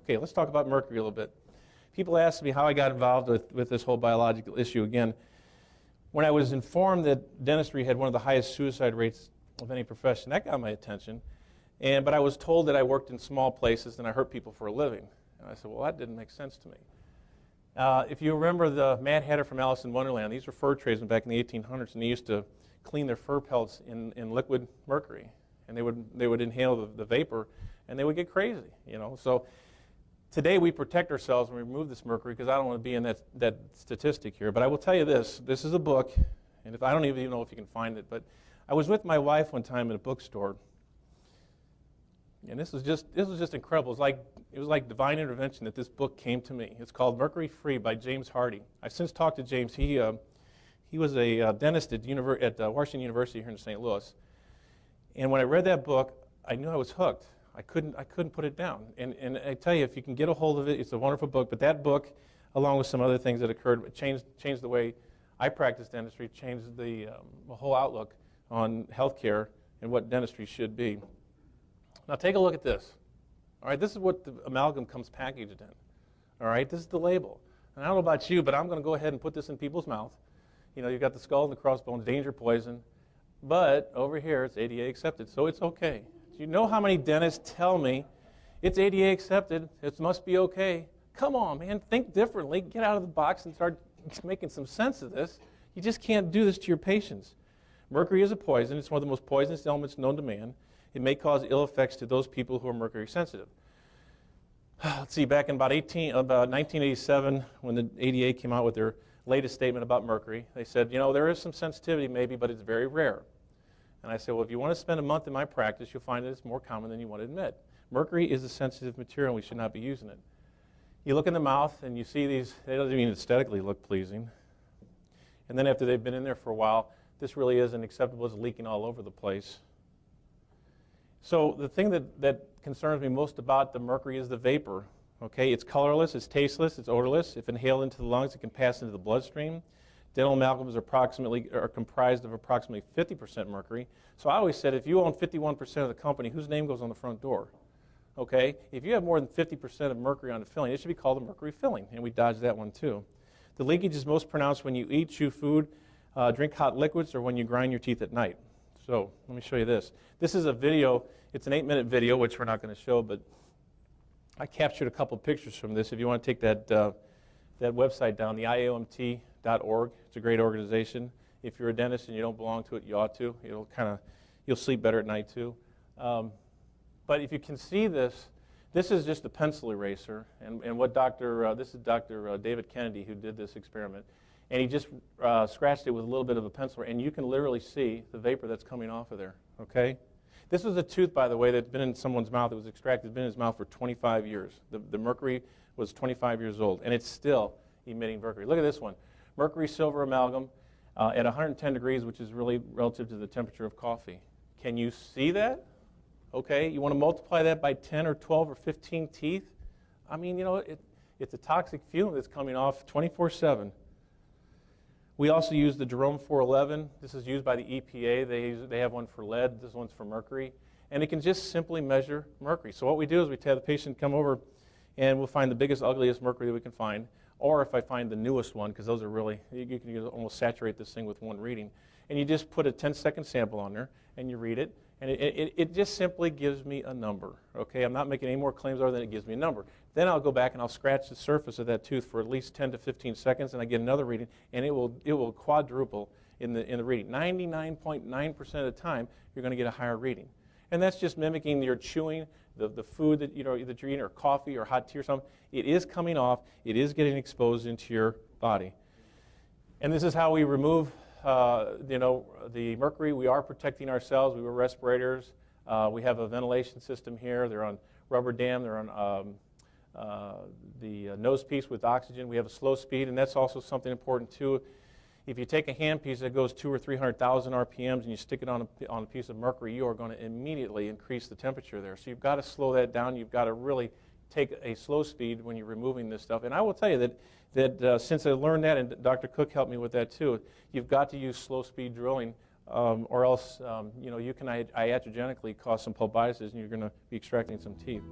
Okay, let's talk about mercury a little bit. People ask me how I got involved with this whole biological issue. Again, when I was informed that dentistry had one of the highest suicide rates of any profession, that got my attention. But I was told that I worked in small places and I hurt people for a living. And I said, well, that didn't make sense to me. If you remember the Mad Hatter from Alice in Wonderland, these were fur tradesmen back in the 1800s, and they used to clean their fur pelts in liquid mercury. And they would inhale the vapor, and they would get crazy, you know. So today we protect ourselves when we remove this mercury, because I don't want to be in that statistic here. But I will tell you this. This is a book, and I don't even know if you can find it, but I was with my wife one time in a bookstore, and this was just incredible. It was like divine intervention that this book came to me. It's called Mercury Free by James Hardy. I've since talked to James. He was a dentist at Washington University here in St. Louis. And when I read that book, I knew I was hooked. I couldn't put it down. And I tell you, if you can get a hold of it, it's a wonderful book. But that book, along with some other things that occurred, changed the way I practice dentistry, changed the whole outlook on healthcare and what dentistry should be. Now take a look at this. All right, this is what the amalgam comes packaged in. All right, this is the label. And I don't know about you, but I'm going to go ahead and put this in people's mouth. You know, you've got the skull and the crossbones, danger, poison. But over here, it's ADA accepted, so it's okay. Do you know how many dentists tell me it's ADA accepted, it must be okay? Come on, man, think differently. Get out of the box and start making some sense of this. You just can't do this to your patients. Mercury is a poison. It's one of the most poisonous elements known to man. It may cause ill effects to those people who are mercury sensitive. Let's see, back in about 1987, when the ADA came out with their latest statement about mercury, they said, you know, there is some sensitivity maybe, but it's very rare. And I said, well, if you want to spend a month in my practice, you'll find that it's more common than you want to admit. Mercury is a sensitive material, and we should not be using it. You look in the mouth, and you see these, they don't even aesthetically look pleasing. And then after they've been in there for a while, this really isn't acceptable. It's leaking all over the place. So the thing that concerns me most about the mercury is the vapor. Okay, it's colorless, it's tasteless, it's odorless. If inhaled into the lungs, it can pass into the bloodstream. Dental amalgams are comprised of approximately 50% mercury. So I always said, if you own 51% of the company, whose name goes on the front door? Okay, if you have more than 50% of mercury on the filling, it should be called a mercury filling, and we dodged that one too. The leakage is most pronounced when you eat, chew food, drink hot liquids, or when you grind your teeth at night. So let me show you this. This is a video. It's an 8-minute video, which we're not going to show, but I captured a couple pictures from this. If you want to take that website down, the IAOMT.org. It's a great organization. If you're a dentist and you don't belong to it, you ought to. You'll sleep better at night too. But if you can see this, this is just a pencil eraser, and what this is Dr. David Kennedy who did this experiment. And he just scratched it with a little bit of a pencil, and you can literally see the vapor that's coming off of there, okay? This was a tooth, by the way, that's been in someone's mouth. It was extracted, been in his mouth for 25 years. The mercury was 25 years old, and it's still emitting mercury. Look at this one. Mercury silver amalgam at 110 degrees, which is really relative to the temperature of coffee. Can you see that? Okay, you want to multiply that by 10 or 12 or 15 teeth? I mean, you know, it's a toxic fume that's coming off 24/7. We also use the Jerome 411. This is used by the EPA. They have one for lead. This one's for mercury. And it can just simply measure mercury. So what we do is we have the patient come over, and we'll find the biggest, ugliest mercury that we can find. Or if I find the newest one, because those are really, you can almost saturate this thing with one reading. And you just put a 10-second sample on there, and you read it. And it just simply gives me a number, okay? I'm not making any more claims other than it gives me a number. Then I'll go back and I'll scratch the surface of that tooth for at least 10 to 15 seconds, and I get another reading, and it will quadruple in the reading. 99.9% of the time, you're going to get a higher reading. And that's just mimicking your chewing, the food that you're eating, or coffee or hot tea or something. It is coming off. It is getting exposed into your body. And this is how we remove the mercury. We are protecting ourselves. We wear respirators. We have a ventilation system here. They're on rubber dam. They're on the nose piece with oxygen. We have a slow speed, and that's also something important too. If you take a handpiece that goes 200,000 or 300,000 RPMs and you stick it on a piece of mercury, you are going to immediately increase the temperature there. So you've got to slow that down. You've got to really take a slow speed when you're removing this stuff. And I will tell you that since I learned that, and Dr. Cook helped me with that too, you've got to use slow speed drilling, or else you can iatrogenically cause some pulpitis, and you're going to be extracting some teeth.